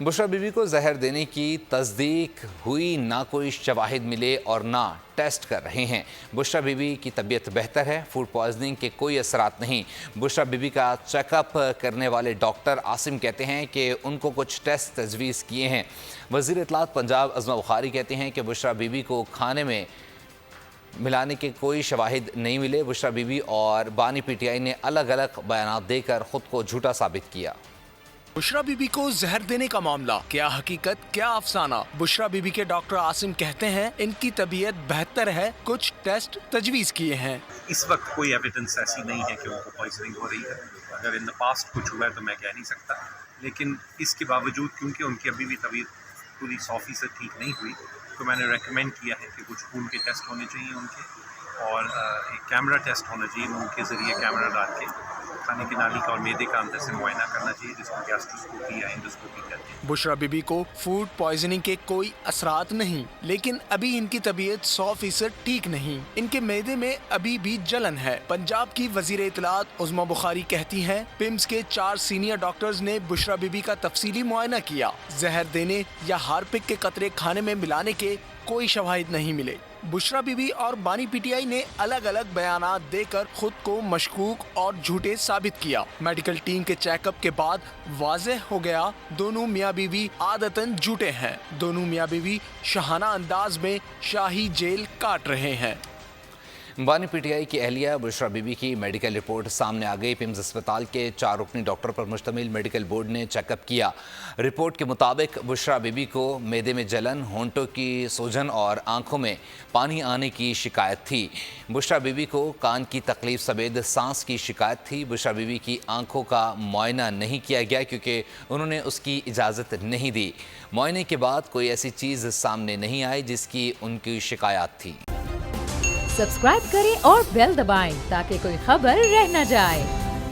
Bushra be be کو زہر دینے کی تصدیق ہوئی، نہ کوئی شواہد ملے اور نہ ٹیسٹ کر رہے ہیں۔ بشریٰ بی بی کی طبیعت بہتر ہے، فوڈ پوائزننگ کے کوئی اثرات نہیں۔ بشریٰ بی بی کا چیک اپ کرنے والے ڈاکٹر عاصم کہتے ہیں کہ ان کو کچھ ٹیسٹ تجویز کیے ہیں۔ وزیر اطلاعات پنجاب عظمی بخاری کہتے ہیں کہ بشریٰ بی بی کو کھانے میں ملانے کے کوئی شواہد نہیں ملے۔ بشریٰ بی بی اور بانی پی ٹی آئی نے الگ الگ بیانات دے کر خود کو جھوٹا ثابت کیا۔ بشریٰ بی بی کو زہر دینے کا معاملہ، کیا حقیقت کیا افسانہ؟ بشریٰ بی بی کے ڈاکٹر عاصم کہتے ہیں ان کی طبیعت بہتر ہے، کچھ ٹیسٹ تجویز کیے ہیں۔ اس وقت کوئی ایویڈنس ایسی نہیں ہے کہ ان کو پوائزننگ ہو رہی ہے۔ اگر ان دا پاسٹ کچھ ہوا ہے تو میں کہہ نہیں سکتا، لیکن اس کے باوجود کیونکہ ان کی ابھی بھی طبیعت پوری 100% ٹھیک نہیں ہوئی تو میں نے ریکمینڈ کیا ہے کہ کچھ خون کے ٹیسٹ ہونے چاہیے ان کے، اور ایک کیمرہ ٹیسٹ ہونا چاہیے، منہ کے ذریعے کیمرہ ڈال کے کھانے کی نالی کا اور معدے کا اندر سے معائنہ کرنا چاہیے، جس کو گیسٹروسکوپی یا انڈوسکوپی کہتے ہیں۔ بشریٰ بی بی کو فوڈ پوائزننگ کے کوئی اثرات نہیں، لیکن ابھی ان کی طبیعت 100% ٹھیک نہیں۔ ان کے معدے میں ابھی بھی جلن ہے۔ پنجاب کی وزیر اطلاعات عظمی بخاری کہتی ہیں پمس کے 4 سینئر ڈاکٹرز نے بشریٰ بی بی کا تفصیلی معائنہ کیا۔ زہر دینے یا ہارپک کے قطرے کھانے میں ملانے کے کوئی شواہد نہیں ملے۔ بشریٰ بی بی اور بانی پی ٹی آئی نے الگ الگ بیانات دے کر خود کو مشکوک اور جھوٹے ثابت کیا۔ میڈیکل ٹیم کے چیک اپ کے بعد واضح ہو گیا دونوں میاں بیوی عادتاً جھوٹے ہیں۔ دونوں میاں بیوی شاہانہ انداز میں شاہی جیل کاٹ رہے ہیں۔ بانی پی ٹی آئی کی اہلیہ بشریٰ بی بی کی میڈیکل رپورٹ سامنے آ گئی۔ پمز اسپتال کے 4 رکنی ڈاکٹر پر مشتمل میڈیکل بورڈ نے چیک اپ کیا۔ رپورٹ کے مطابق بشریٰ بی بی کو معدے میں جلن، ہونٹوں کی سوجن اور آنکھوں میں پانی آنے کی شکایت تھی۔ بشریٰ بی بی کو کان کی تکلیف سمیت سانس کی شکایت تھی۔ بشریٰ بی بی کی آنکھوں کا معائنہ نہیں کیا گیا کیونکہ انہوں نے اس کی اجازت نہیں دی۔ معائنے کے بعد کوئی ایسی چیز سامنے نہیں آئی جس کی ان کی شکایات تھی۔ سبسکرائب کریں اور بیل دبائیں تاکہ کوئی خبر رہ نہ جائے۔